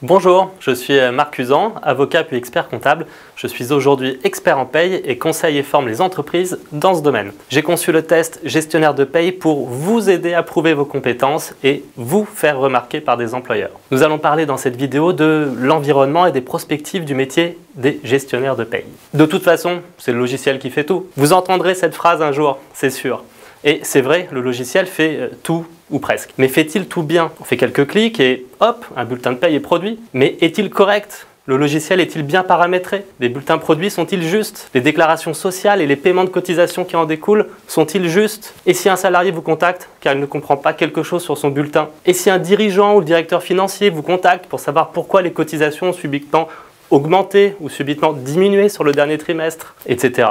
Bonjour, je suis Marc Usan, avocat puis expert comptable. Je suis aujourd'hui expert en paye et conseille et forme les entreprises dans ce domaine. J'ai conçu le test gestionnaire de paye pour vous aider à prouver vos compétences et vous faire remarquer par des employeurs. Nous allons parler dans cette vidéo de l'environnement et des perspectives du métier des gestionnaires de paye. De toute façon, c'est le logiciel qui fait tout. Vous entendrez cette phrase un jour, c'est sûr. Et c'est vrai, le logiciel fait tout ou presque. Mais fait-il tout bien? On fait quelques clics et hop, un bulletin de paye est produit. Mais est-il correct? Le logiciel est-il bien paramétré? Les bulletins produits sont-ils justes? Les déclarations sociales et les paiements de cotisations qui en découlent sont-ils justes? Et si un salarié vous contacte car il ne comprend pas quelque chose sur son bulletin? Et si un dirigeant ou le directeur financier vous contacte pour savoir pourquoi les cotisations ont subitement augmenté ou subitement diminué sur le dernier trimestre, etc.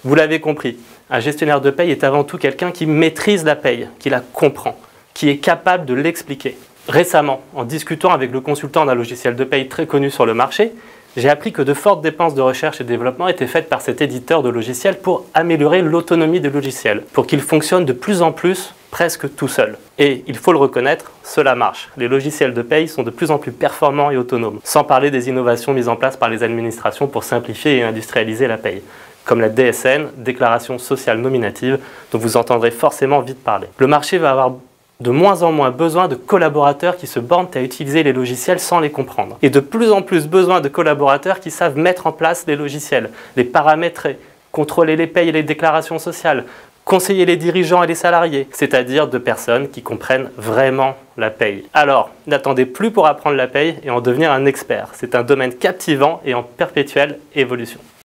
Vous l'avez compris, un gestionnaire de paye est avant tout quelqu'un qui maîtrise la paye, qui la comprend, qui est capable de l'expliquer. Récemment, en discutant avec le consultant d'un logiciel de paye très connu sur le marché, j'ai appris que de fortes dépenses de recherche et développement étaient faites par cet éditeur de logiciels pour améliorer l'autonomie des logiciels, pour qu'ils fonctionnent de plus en plus presque tout seuls. Et il faut le reconnaître, cela marche. Les logiciels de paye sont de plus en plus performants et autonomes, sans parler des innovations mises en place par les administrations pour simplifier et industrialiser la paye, comme la DSN, déclaration sociale nominative, dont vous entendrez forcément vite parler. Le marché va avoir de moins en moins besoin de collaborateurs qui se bornent à utiliser les logiciels sans les comprendre. Et de plus en plus besoin de collaborateurs qui savent mettre en place les logiciels, les paramétrer, contrôler les payes et les déclarations sociales, conseiller les dirigeants et les salariés, c'est-à-dire de personnes qui comprennent vraiment la paye. Alors, n'attendez plus pour apprendre la paye et en devenir un expert. C'est un domaine captivant et en perpétuelle évolution.